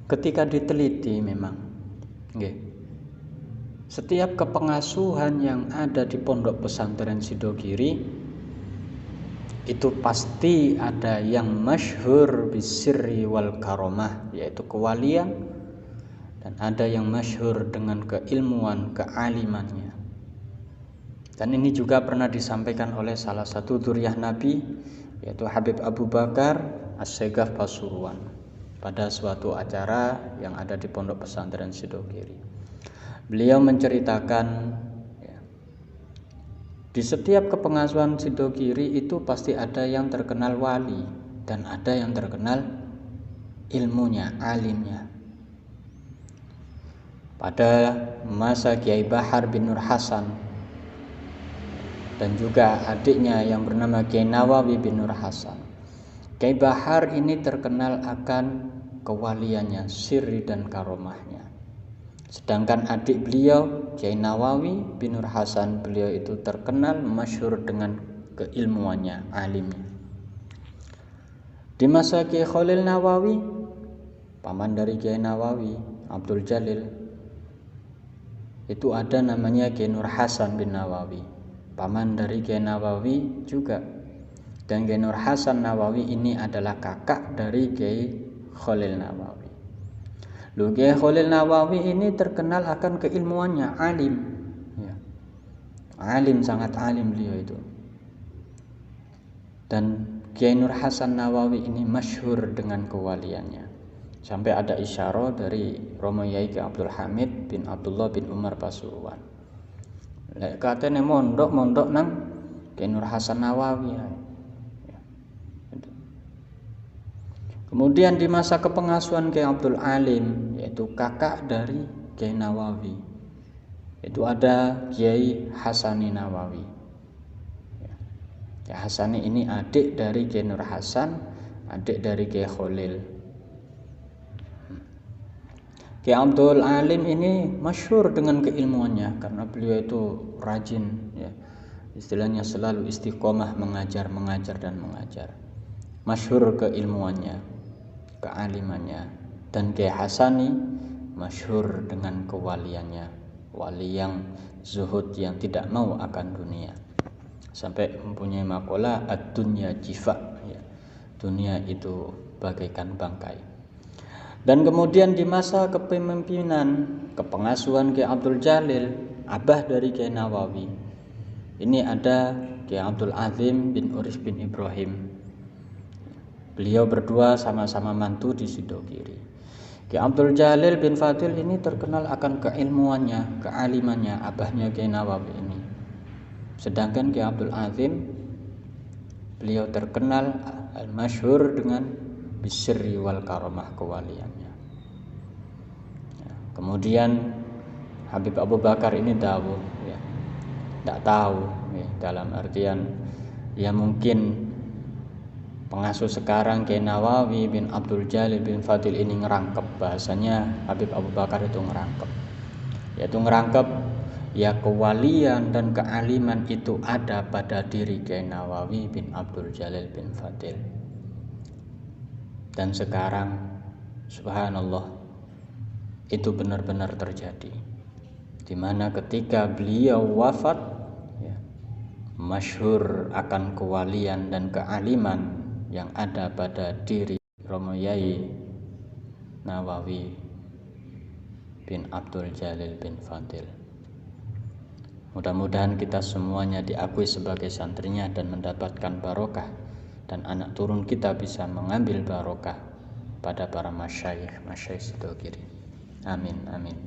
ketika diteliti memang setiap kepengasuhan yang ada di pondok pesantren Sidogiri itu pasti ada yang masyhur bisirri wal karomah, yaitu kewalian, dan ada yang masyhur dengan keilmuan, kealimannya. Dan ini juga pernah disampaikan oleh salah satu dzurriyyah Nabi, yaitu Habib Abu Bakar As-Segaf Pasuruan, pada suatu acara yang ada di pondok pesantren Sidogiri. Beliau menceritakan di setiap kepengasuhan Sidogiri itu pasti ada yang terkenal wali dan ada yang terkenal ilmunya, alimnya. Pada masa Kiai Bahar bin Nur Hasan dan juga adiknya yang bernama Kiai Nawawi bin Nur Hasan, Kiai Bahar ini terkenal akan kewaliannya, sirri dan karomahnya. Sedangkan adik beliau Kiai Nawawi bin Nur Hasan, beliau itu terkenal masyhur dengan keilmuannya, alimnya. Di masa Kiai Khalil Nawawi, paman dari Kiai Nawawi, Abdul Jalil, itu ada namanya Kiai Nur Hasan bin Nawawi, paman dari Kiai Nawawi juga. Dan Kiai Nur Hasan Nawawi ini adalah kakak dari Kiai Khalil Nawawi. Kiai Khalil Nawawi ini terkenal akan keilmuannya, alim. Alim, sangat alim beliau itu. Dan Kiai Nur Hasan Nawawi ini masyhur dengan kewaliannya. Sampai ada isyarah dari Romo Yai Kiai Abdul Hamid bin Abdullah bin Umar Pasuruan. Lek katene mondok nang Kiai Nur Hasan Nawawi. Kemudian di masa kepengasuhan Kiai Abdul Alim, yaitu kakak dari Kiai Nawawi, itu ada Kiai Hasani Nawawi. Kiai Hasani ini adik dari Kiai Nur Hasan, adik dari Kiai Khalil. Kiai Abdul Alim ini masyhur dengan keilmuannya karena beliau itu rajin, istilahnya selalu istiqomah mengajar dan mengajar. Masyhur keilmuannya, kealimannya. Dan Kiai Hasani masyhur dengan kewaliannya, wali yang zuhud, yang tidak mau akan dunia, sampai mempunyai makalah ad-dunya jifa, dunia itu bagaikan bangkai. Dan kemudian di masa kepemimpinan kepengasuhan Kiai Abdul Jalil, abah dari Kiai Nawawi, ini ada Kiai Abdul Azim bin Urif bin Ibrahim. Beliau berdua sama-sama mantu di Sidogiri. Kiai Abdul Jalil bin Fadil ini terkenal akan keilmuannya, kealimannya, abahnya Kiai Nawawi ini. Sedangkan Kiai Abdul Azim, beliau terkenal masyhur dengan bisirri wal karomah, kewaliannya. Kemudian Habib Abu Bakar ini tahu, tidak tahu, dalam artian mungkin pengasuh sekarang Kiai Nawawi bin Abdul Jalil bin Fadil ini ngerangkep, bahasanya Habib Abu Bakar itu ngerangkep, yaitu ngerangkep kewalian dan kealiman itu ada pada diri Kiai Nawawi bin Abdul Jalil bin Fadil. Dan sekarang subhanallah itu benar-benar terjadi, di mana ketika beliau wafat, masyhur akan kewalian dan kealiman yang ada pada diri Romo Yai Nawawi bin Abdul Jalil bin Fadil. Mudah-mudahan kita semuanya diakui sebagai santrinya dan mendapatkan barokah, dan anak turun kita bisa mengambil barokah pada para masyayikh Sidogiri. Amin, amin.